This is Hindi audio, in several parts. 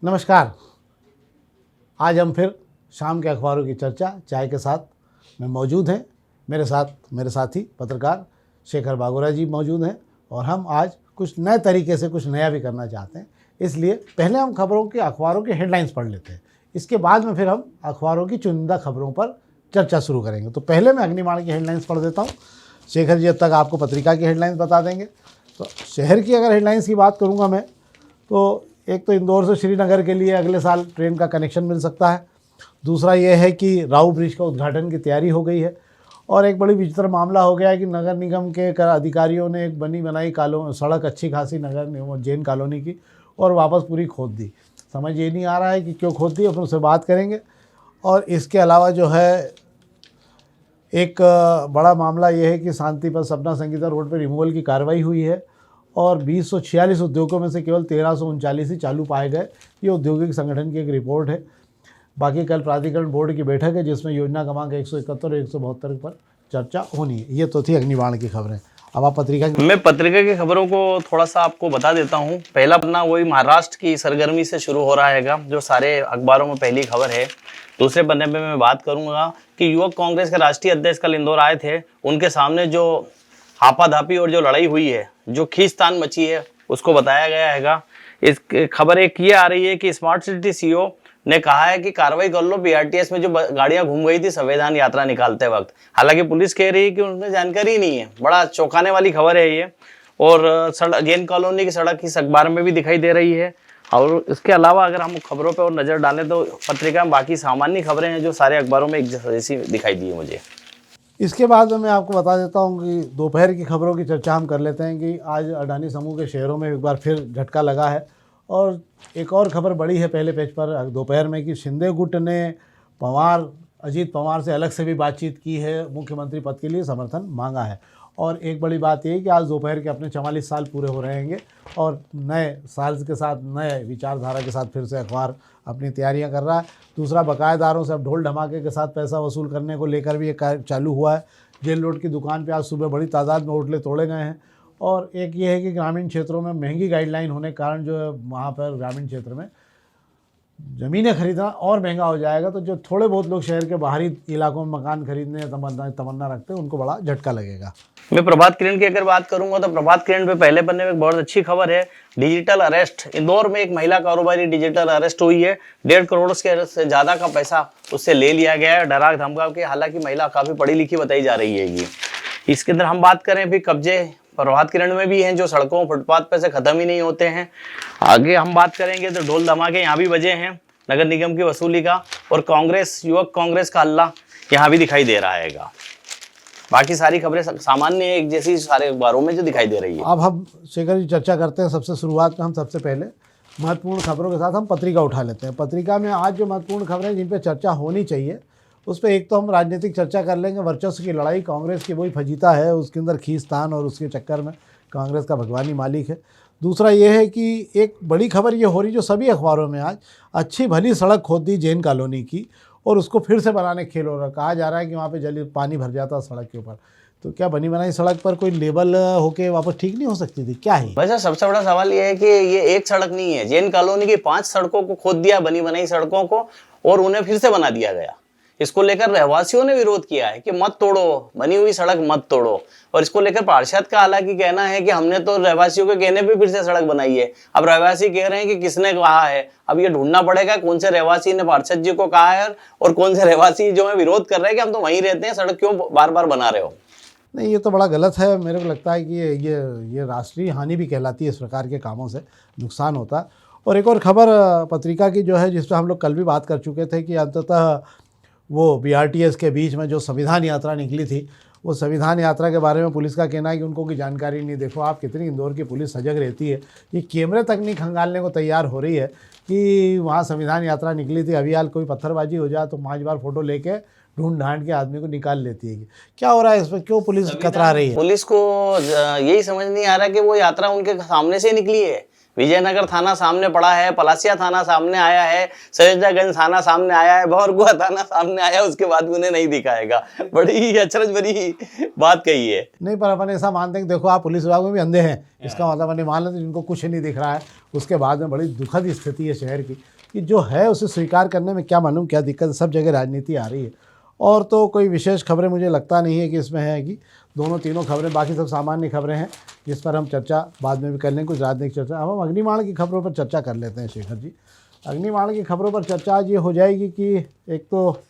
नमस्कार। आज हम फिर शाम के अखबारों की चर्चा चाय के साथ में मौजूद हैं। मेरे साथ मेरे साथी पत्रकार शेखर बागोरा जी मौजूद हैं और हम आज कुछ नए तरीके से कुछ नया भी करना चाहते हैं। इसलिए पहले हम खबरों के अखबारों के हेडलाइंस पढ़ लेते हैं, इसके बाद में फिर हम अखबारों की चुनिंदा खबरों पर चर्चा शुरू करेंगे। तो पहले मैं अग्निबाण की हेडलाइंस पढ़ देता हूँ। शेखर जी अब तक आपको पत्रिका की हेडलाइंस बता देंगे। तो शहर की अगर हेडलाइंस की बात करूँगा मैं, तो एक तो इंदौर से श्रीनगर के लिए अगले साल ट्रेन का कनेक्शन मिल सकता है। दूसरा ये है कि राऊ ब्रिज का उद्घाटन की तैयारी हो गई है। और एक बड़ी विचित्र मामला हो गया है कि नगर निगम के अधिकारियों ने एक बनी बनाई सड़क अच्छी खासी नगर जैन कॉलोनी की और वापस पूरी खोद दी। समझ ये नहीं आ रहा है कि क्यों खोद दी, अपन उससे बात करेंगे। और इसके अलावा जो है एक बड़ा मामला ये है कि शांति पर सपना संगीता रोड पर रिमूवल की कार्रवाई हुई है और 2046 उद्योगों में से केवल 1339 ही चालू पाए गए। ये औद्योगिक संगठन की एक रिपोर्ट है। बाकी कल प्राधिकरण बोर्ड की बैठक है जिसमें योजना क्रमांक 171 और 172 पर चर्चा होनी है। ये तो थी अग्निबाण की खबरें। अब आप मैं पत्रिका की खबरों को थोड़ा सा आपको बता देता हूँ। पहला पन्ना वही महाराष्ट्र की सरगर्मी से शुरू हो रहा है, जो सारे अखबारों में पहली खबर है। दूसरे पन्ने पे मैं बात करूंगा कि युवक कांग्रेस के राष्ट्रीय अध्यक्ष कल इंदौर आए थे। उनके सामने जो हापाधापी और जो लड़ाई हुई है, जो खींचतान मची है, उसको बताया गया है। इस खबर एक ये आ रही है कि स्मार्ट सिटी सीईओ ने कहा है कि कार्रवाई कर लो बीआरटीएस में जो गाड़ियां घूम गई थी संविधान यात्रा निकालते वक्त। हालांकि पुलिस कह रही है कि उन्हें जानकारी नहीं है। बड़ा चौंकाने वाली खबर है ये। और जैन कॉलोनी की सड़क इस अखबार में भी दिखाई दे रही है। और इसके अलावा अगर हम खबरों पर और नजर डालें तो पत्रिका में बाकी सामान्य खबरें हैं जो सारे अखबारों में एक जैसी दिखाई दी है मुझे। इसके बाद मैं आपको बता देता हूं कि दोपहर की खबरों की चर्चा हम कर लेते हैं कि आज अडानी समूह के शेयरों में एक बार फिर झटका लगा है। और एक और खबर बड़ी है पहले पेज पर दोपहर में कि शिंदे गुट ने अजीत पवार से अलग से भी बातचीत की है, मुख्यमंत्री पद के लिए समर्थन मांगा है। और एक बड़ी बात यह कि आज दोपहर के अपने 44 साल पूरे हो रहेंगे और नए साल के साथ नए विचारधारा के साथ फिर से अखबार अपनी तैयारियां कर रहा है। दूसरा, बकायेदारों से अब ढोल धमाके के साथ पैसा वसूल करने को लेकर भी एक कार्य चालू हुआ है। जेल रोड की दुकान पे आज सुबह बड़ी तादाद में होटलें तोड़े गए हैं। और एक ये है कि ग्रामीण क्षेत्रों में महंगी गाइडलाइन होने के कारण जो है वहाँ पर ग्रामीण क्षेत्र में ज़मीनें खरीदना और महंगा हो जाएगा। तो जो थोड़े बहुत लोग शहर के बाहरी इलाकों में मकान खरीदने तमन्ना रखते हैं उनको बड़ा झटका लगेगा। मैं प्रभात किरण की अगर बात करूंगा तो प्रभात किरण पे पहले पन्ने में एक बहुत अच्छी खबर है। Digital arrest. इंदौर में एक महिला कारोबारी डिजिटल अरेस्ट हुई है। 1.5 करोड़ से ज्यादा का पैसा उससे ले लिया गया है डरा धमका के। हालांकि महिला काफी पढ़ी लिखी बताई जा रही है। इसके अंदर हम बात करें भी कब्जे प्रभात किरण में भी हैं जो सड़कों फुटपाथ पर से खत्म ही नहीं होते हैं। आगे हम बात करेंगे तो ढोल धमाके यहाँ भी बजे हैं नगर निगम की वसूली का। और कांग्रेस युवक कांग्रेस का हल्ला यहाँ भी दिखाई दे रहा है। बाकी सारी खबरें सामान्य है एक जैसी सारे अखबारों में जो दिखाई दे रही है। अब हम शेखर जी चर्चा करते हैं। सबसे शुरुआत में हम सबसे पहले महत्वपूर्ण खबरों के साथ हम पत्रिका उठा लेते हैं। पत्रिका में आज जो महत्वपूर्ण खबरें जिन पर चर्चा होनी चाहिए उस पर एक तो हम राजनीतिक चर्चा कर लेंगे। वर्चस्व की लड़ाई, कांग्रेस की वही फजीता है, उसके अंदर खींचतान और उसके चक्कर में कांग्रेस का भगवान ही मालिक है। दूसरा ये है कि एक बड़ी खबर ये हो रही जो सभी अखबारों में आज, अच्छी भली सड़क खोद दी जैन कॉलोनी की और उसको फिर से बनाने खेल हो रहा। कहा जा रहा है कि वहाँ पे पानी भर जाता सड़क के ऊपर। तो क्या बनी बनाई सड़क पर कोई लेबल होके वापस ठीक नहीं हो सकती थी क्या है? वैसे सबसे बड़ा सवाल ये है कि ये एक सड़क नहीं है। जैन कॉलोनी की 5 सड़कों को खोद दिया, बनी बनाई सड़कों को, और उन्हें फिर से बना दिया गया। इसको लेकर रहवासियों ने विरोध किया है कि मत तोड़ो, बनी हुई सड़क मत तोड़ो। और इसको लेकर पार्षद का हालांकि कहना है कि हमने तो रहवासियों के कहने पे फिर से सड़क बनाई है। अब रहवासी कह रहे हैं कि किसने कहा है। अब ये ढूंढना पड़ेगा कौन से रहवासी ने पार्षद जी को कहा है और कौन से रहवासी जो है विरोध कर रहे हैं कि हम तो वहीं रहते हैं, सड़क क्यों बार बार बना रहे हो। नहीं, ये तो बड़ा गलत है। मेरे को लगता है कि ये राष्ट्रीय हानि भी कहलाती है। इस प्रकार के कामों से नुकसान होता है। और एक और खबर पत्रिका की जो है जिस पर हम लोग कल भी बात कर चुके थे कि अंततः वो बीआरटीएस के बीच में जो संविधान यात्रा निकली थी, वो संविधान यात्रा के बारे में पुलिस का कहना है कि उनको कोई जानकारी नहीं। देखो आप कितनी इंदौर की पुलिस सजग रहती है। ये कैमरे तक नहीं खंगालने को तैयार हो रही है कि वहाँ संविधान यात्रा निकली थी। अभी हाल कोई पत्थरबाजी हो जाए तो 5 बार फोटो लेके ढूंढ ढांड के आदमी को निकाल लेती है। क्या हो रहा है इसमें? क्यों पुलिस कतरा रही है? पुलिस को यही समझ नहीं आ रहा कि वो यात्रा उनके सामने से निकली है। विजयनगर थाना सामने पड़ा है, पलासिया थाना सामने आया है, सैयदगंज थाना सामने आया है, भौरकुआ थाना सामने आया है, उसके बाद भी उन्हें नहीं दिखाएगा। बड़ी ही अचरज भरी बात कही है। नहीं, पर अपन ऐसा मानते हैं कि देखो आप पुलिस विभाग में भी अंधे हैं, इसका मतलब अपन मान लेते हैं जिनको कुछ नहीं दिख रहा है। उसके बाद में बड़ी दुखद स्थिति है शहर की कि जो है उसे स्वीकार करने में क्या मालूम क्या दिक्कत है। सब जगह राजनीति आ रही है और तो कोई विशेष खबरें मुझे लगता नहीं है कि इसमें है कि दोनों तीनों खबरें, बाकी सब सामान्य खबरें हैं जिस पर हम चर्चा बाद में भी कर लें, कुछ राजनीतिक चर्चा। अब हम अग्निमाण की खबरों पर चर्चा कर लेते हैं शेखर जी। अग्निमाण की खबरों पर चर्चा आज ये हो जाएगी कि एक तो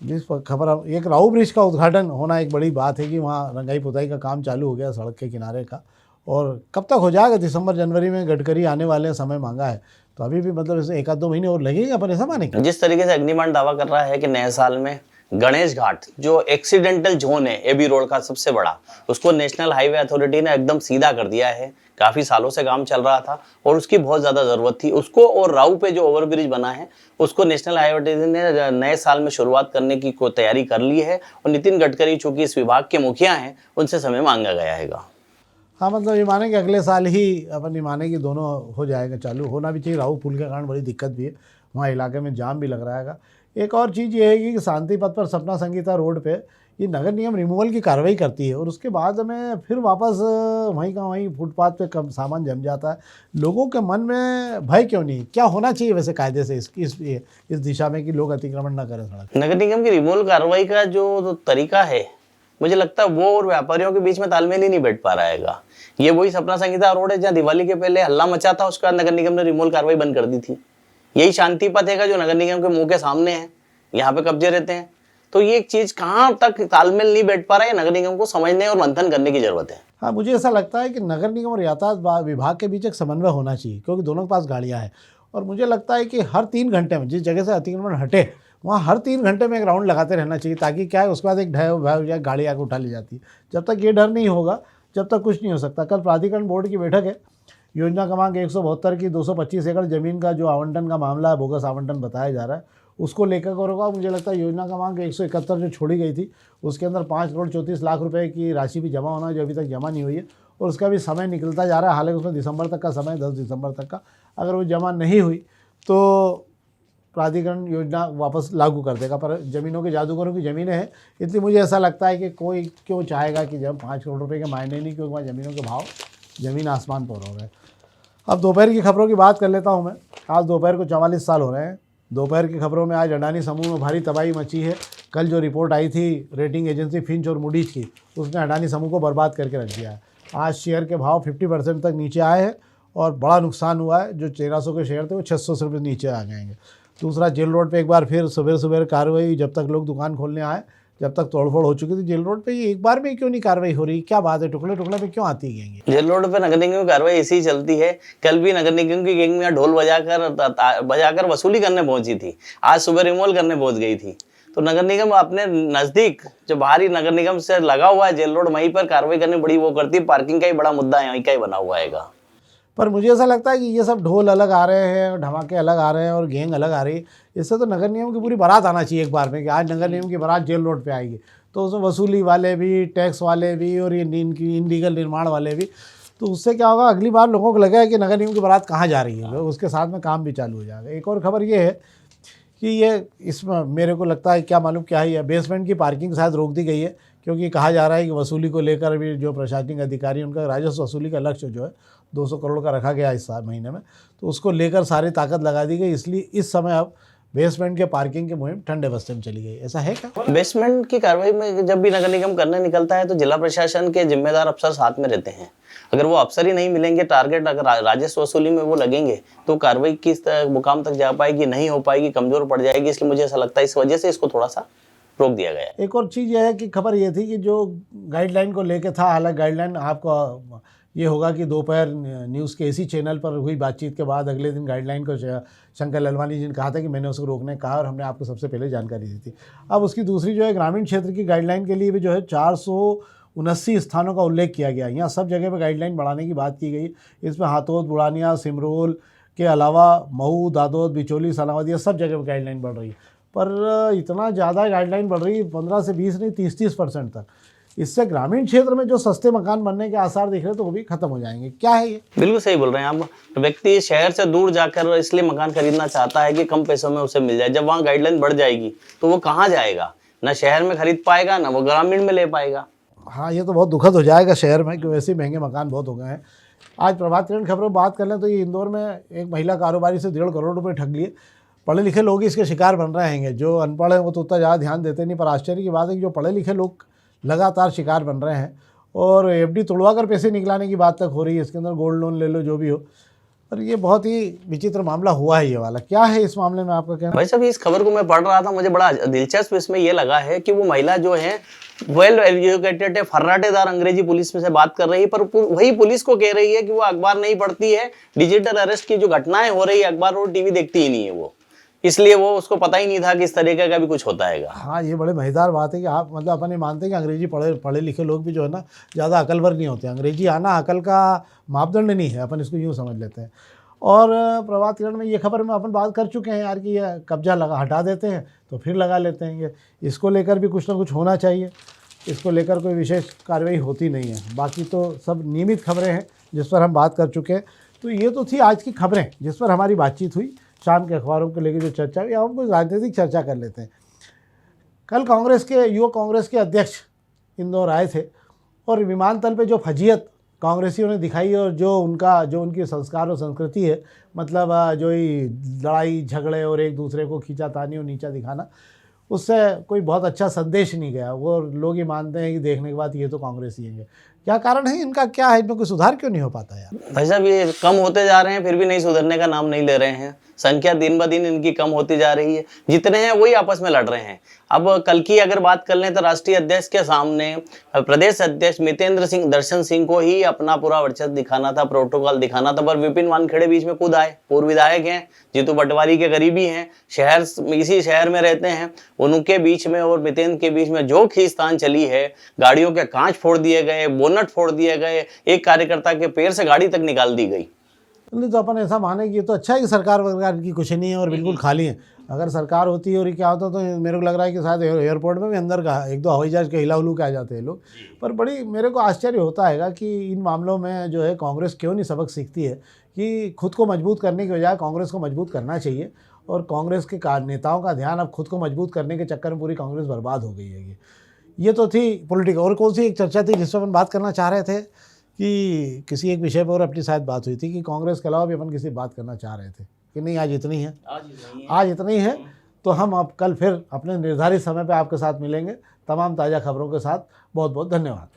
जिस पर खबर, एक राऊ ब्रिज का उद्घाटन होना एक बड़ी बात है कि वहाँ रंगाई पुताई का काम चालू हो गया सड़क के किनारे का, और कब तक हो जाएगा? दिसंबर जनवरी में गडकरी आने वाले हैं, समय मांगा है, तो अभी भी मतलब इसे 1-2 महीने और लगेंगे अपन ऐसा मानेंगे। जिस तरीके से अग्निमाण दावा कर रहा है कि नए साल में गणेश घाट जो एक्सीडेंटल जोन है एबी रोड का सबसे बड़ा, उसको नेशनल हाईवे अथॉरिटी ने एकदम सीधा कर दिया है। काफी सालों से काम चल रहा था और उसकी बहुत ज्यादा जरूरत थी उसको, और राऊ पे जो ओवरब्रिज बना है उसको नेशनल हाईवे अथॉरिटी ने नए साल में शुरुआत करने की तैयारी कर ली है। और नितिन गडकरी चूंकि इस विभाग के मुखिया हैं, उनसे समय मांगा गया है। हाँ, मतलब ये माने कि अगले साल ही अपन ये माने कि दोनों हो जाएगा, चालू होना भी चाहिए। राऊ पुल के कारण बड़ी दिक्कत भी है, वहाँ इलाके में जाम भी लग रहा है। एक और चीज़ ये है कि शांति पथ पर सपना संगीता रोड पे ये नगर निगम रिमूवल की कार्रवाई करती है और उसके बाद में फिर वापस वहीं का वहीं फुटपाथ पे कम सामान जम जाता है। लोगों के मन में भय क्यों नहीं? क्या होना चाहिए वैसे कायदे से इस दिशा में कि लोग अतिक्रमण ना करें सड़क? नगर निगम की रिमूवल कार्रवाई का जो तरीका है, मुझे लगता है वो और व्यापारियों के बीच में तालमेल ही नहीं बैठ पा रहा है। ये वही सपना संगीता रोड है जहाँ दिवाली के पहले हल्ला मचा था, उसके बाद नगर निगम ने रिमूवल कार्रवाई बंद कर दी थी। यही शांति पथ है जो नगर निगम के मुंह के सामने है, यहाँ पे कब्जे रहते हैं। तो ये एक चीज कहाँ तक तालमेल नहीं बैठ पा रहा है, नगर निगम को समझने और मंथन करने की जरूरत है। हाँ, मुझे ऐसा लगता है कि नगर निगम और यातायात विभाग के बीच एक समन्वय होना चाहिए, क्योंकि दोनों के पास गाड़ियाँ हैं और मुझे लगता है कि हर 3 घंटे में जिस जगह से अतिक्रमण हटे वहाँ हर 3 घंटे में एक राउंड लगाते रहना चाहिए, ताकि क्या है उसके बाद एक ढह गाड़ी आकर उठा ली जाती है। जब तक ये डर नहीं होगा जब तक कुछ नहीं हो सकता। कल प्राधिकरण बोर्ड की बैठक है, योजना क्रमांक 172 की 225 एकड़ जमीन का जो आवंटन का मामला है, बोगस आवंटन बताया जा रहा है, उसको लेकर होगा। मुझे लगता है योजना क्रमांक 171 जो छोड़ी गई थी उसके अंदर 5 करोड़ 34 लाख रुपए की राशि भी जमा होना है, जो अभी तक जमा नहीं हुई है और उसका भी समय निकलता जा रहा है। हालांकि उसमें दिसंबर तक का समय, 10 दिसंबर तक का, अगर वो जमा नहीं हुई तो प्राधिकरण योजना वापस लागू कर देगा। पर ज़मीनों के जादूगरों की ज़मीनें हैं, इसलिए मुझे ऐसा लगता है कि कोई क्यों चाहेगा कि जब 5 करोड़ रुपए के मायने नहीं, क्योंकि वहाँ ज़मीनों के भाव ज़मीन आसमान पर हो गए। अब दोपहर की खबरों की बात कर लेता हूँ मैं। आज दोपहर को 44 साल हो रहे हैं। दोपहर की खबरों में आज अडानी समूह में भारी तबाही मची है। कल जो रिपोर्ट आई थी रेटिंग एजेंसी फिंच और मूडीज की, उसने अडानी समूह को बर्बाद करके रख दिया है। आज शेयर के भाव 50% तक नीचे आए हैं और बड़ा नुकसान हुआ है। जो 1300 के शेयर थे वो 600 रुपये नीचे आ जाएंगे। दूसरा, जेल रोड पे एक बार फिर सुबह कार्रवाई, जब तक लोग दुकान खोलने आए, जब तक तोड़फोड़ हो चुकी थी जेल रोड पे, ये एक बार में क्यों नहीं कार्रवाई हो रही? क्या बात है? टुकड़े टुकड़े पे क्यों आती गैंग? जेल रोड पे नगर निगम की कार्रवाई ऐसी ही चलती है। कल भी नगर निगम की गैंग में ढोल बजाकर वसूली करने पहुंची थी, आज सुबह रिमूवल करने पहुंच गई थी। तो नगर निगम अपने नजदीक जो बाहरी नगर निगम से लगा हुआ है जेल रोड, वहीं पर कार्रवाई करनी बड़ी वो करती है। पार्किंग का ही बड़ा मुद्दा यहीं का ही बना हुआ है। पर मुझे ऐसा लगता है कि ये सब ढोल अलग आ रहे हैं, धमाके अलग आ रहे हैं और गैंग अलग आ रही है। इससे तो नगर निगम की पूरी बारात आना चाहिए एक बार में, कि आज नगर निगम की बारात जेल रोड पे आएगी, तो उसमें वसूली वाले भी, टैक्स वाले भी और ये इनलीगल निर्माण वाले भी। तो उससे क्या होगा, अगली बार लोगों को लगेगा कि नगर निगम की बारात कहाँ जा रही है, उसके साथ में काम भी चालू हो जाएगा। एक और खबर ये है कि ये इसमें मेरे को लगता है, क्या मालूम क्या है, बेसमेंट की पार्किंग शायद रोक दी गई है, क्योंकि कहा जा रहा है कि वसूली को लेकर भी जो प्रशासनिक अधिकारी, उनका राजस्व वसूली का लक्ष्य जो है 200 करोड़ का रखा गया इस महीने में, तो उसको लेकर सारी ताकत लगा दी गई। इसलिए इस समय अब बेसमेंट के पार्किंग की मुहिम ठंडे बस्ते में चली गई। ऐसा है क्या? बेसमेंट की कार्रवाई में जब भी नगर निगम करने निकलता है तो जिला प्रशासन के जिम्मेदार अफसर साथ में रहते हैं। अगर वो अफसर ही नहीं मिलेंगे, टारगेट अगर राजस्व वसूली में वो लगेंगे, तो कार्रवाई किस मुकाम तक जा पाएगी, नहीं हो पाएगी, कमजोर पड़ जाएगी। इसलिए मुझे ऐसा लगता है इस वजह से इसको थोड़ा सा रोक दिया गया है। एक और चीज़ यह है कि खबर ये थी कि जो गाइडलाइन को लेके था, हालांकि गाइडलाइन आपको ये होगा कि दोपहर न्यूज़ के इसी चैनल पर हुई बातचीत के बाद अगले दिन गाइडलाइन को शंकर ललवानी जी ने कहा था कि मैंने उसको रोकने कहा और हमने आपको सबसे पहले जानकारी दी थी। अब उसकी दूसरी जो है ग्रामीण क्षेत्र की गाइडलाइन के लिए भी जो है 479 स्थानों का उल्लेख किया गया। यहाँ सब जगह पर गाइडलाइन बढ़ाने की बात की गई। इसमें हाथोद, बुढ़ानिया, सिमरोल के अलावा महू, दादोद, बिचौली, सलावदिया, सब जगह पर गाइडलाइन बढ़ रही है। पर इतना ज़्यादा गाइडलाइन बढ़ रही है, 15 से 20 नहीं 30% तक। इससे ग्रामीण क्षेत्र में जो सस्ते मकान बनने के आसार दिख रहे हैं तो वो भी खत्म हो जाएंगे। क्या है ये? बिल्कुल सही बोल रहे हैं आप। व्यक्ति शहर से दूर जाकर इसलिए मकान खरीदना चाहता है कि कम पैसों में उसे मिल जाए। जब वहाँ गाइडलाइन बढ़ जाएगी तो वो कहाँ जाएगा, ना शहर में खरीद पाएगा ना वो ग्रामीण में ले पाएगा। हाँ, ये तो बहुत दुखद हो जाएगा शहर में, कि वैसे ही महंगे मकान बहुत हो गए हैं। आज प्रभात किरण खबरों में बात कर लें तो ये इंदौर में एक महिला कारोबारी से 1.5 करोड़ रुपए ठग लिए। पढ़े लिखे लोग ही इसके शिकार बन रहे हैं। जो अनपढ़ हैं वो तो उतना ज़्यादा ध्यान देते नहीं, पर आश्चर्य की बात है कि जो पढ़े लिखे लोग लगातार शिकार बन रहे हैं। और एफडी तोड़वा कर पैसे निकलाने की बात तक हो रही है, इसके अंदर गोल्ड लोन ले लो जो भी हो। पर ये बहुत ही विचित्र मामला हुआ है ये वाला। क्या है इस मामले में आपका कहना? भाई साहब, इस खबर को मैं पढ़ रहा था, मुझे बड़ा दिलचस्प इसमें ये लगा है कि वो महिला जो है वेल एजुकेटेड है, फर्राटेदार अंग्रेजी पुलिस में से बात कर रही है, पर वही पुलिस को कह रही है कि वो अखबार नहीं पढ़ती है। डिजिटल अरेस्ट की जो घटनाएं हो रही है अखबार और टीवी देखती ही नहीं है वो, इसलिए वो उसको पता ही नहीं था कि इस तरीके का भी कुछ होता है। हाँ, ये बड़े मज़ेदार बात है कि आप मतलब अपन ये मानते हैं कि अंग्रेजी पढ़े लिखे लोग भी जो है ना ज़्यादा अकलवर नहीं होते। अंग्रेजी आना अकल का मापदंड नहीं है, अपन इसको यूँ समझ लेते हैं। और प्रभात किरण में ये खबर में अपन बात कर चुके हैं यार कि ये कब्जा हटा देते हैं तो फिर लगा लेते हैं। ये इसको लेकर भी कुछ ना कुछ होना चाहिए, इसको लेकर कोई विशेष कार्रवाई होती नहीं है। बाकी तो सब नियमित खबरें हैं जिस पर हम बात कर चुके हैं। तो ये तो थी आज की खबरें जिस पर हमारी बातचीत हुई। शाम के अखबारों को लेकर जो चर्चा हुई, हम कोई राजनीतिक चर्चा कर लेते हैं। कल युवक कांग्रेस के अध्यक्ष इंदौर आए थे और विमानतल पे जो फजीयत कांग्रेसियों ने दिखाई और जो उनकी संस्कार और संस्कृति है, मतलब जो ही लड़ाई झगड़े और एक दूसरे को खींचातानी और नीचा दिखाना, उससे कोई बहुत अच्छा संदेश नहीं गया। वो लोग ये मानते हैं कि देखने के बाद ये तो कांग्रेसी हैं। क्या कारण है इनका? क्या है इनमें कोई सुधार क्यों नहीं हो पाता यार? भाई साहब, ये कम होते जा रहे हैं फिर भी नहीं सुधरने का नाम नहीं ले रहे हैं। संख्या दिन ब दिन इनकी कम होती जा रही है, जितने हैं वही आपस में लड़ रहे हैं। अब कल की अगर बात कर लें तो राष्ट्रीय अध्यक्ष के सामने प्रदेश अध्यक्ष मितेंद्र सिंह दर्शन सिंह को ही अपना पूरा वर्चस्व दिखाना था, प्रोटोकॉल दिखाना था, पर विपिन वानखेड़े बीच में कूद आए। पूर्व विधायक हैं, जीतू पटवारी के करीबी हैं, इसी शहर में रहते हैं। उनके बीच में और मितेंद्र के बीच में जो खींचतान चली है, गाड़ियों के कांच फोड़ दिए गए, बोनट फोड़ दिए गए, एक कार्यकर्ता के पैर से गाड़ी तक निकाल दी गई। नहीं तो अपन ऐसा माने कि ये तो अच्छा है कि सरकार वगैरह की कुछ नहीं है और बिल्कुल खाली है। अगर सरकार होती है और ये क्या होता तो मेरे को लग रहा है कि शायद एयरपोर्ट में भी अंदर का 1-2 हवाई जहाज के हिला के आ जाते हैं लोग। पर बड़ी मेरे को आश्चर्य होता है कि इन मामलों में जो है कांग्रेस क्यों नहीं सबक सीखती है कि खुद को मजबूत करने के बजाय कांग्रेस को मजबूत करना चाहिए। और कांग्रेस के नेताओं का ध्यान अब खुद को मजबूत करने के चक्कर में पूरी कांग्रेस बर्बाद हो गई है। ये तो थी पॉलिटिकल। और कौन सी एक चर्चा थी जिस पर अपन बात करना चाह रहे थे कि किसी एक विषय पर और अपनी शायद बात हुई थी कि कांग्रेस के अलावा भी अपन किसी बात करना चाह रहे थे कि नहीं आज इतनी है, आज इतनी है। तो हम अब कल फिर अपने निर्धारित समय पे आपके साथ मिलेंगे तमाम ताज़ा खबरों के साथ। बहुत बहुत धन्यवाद।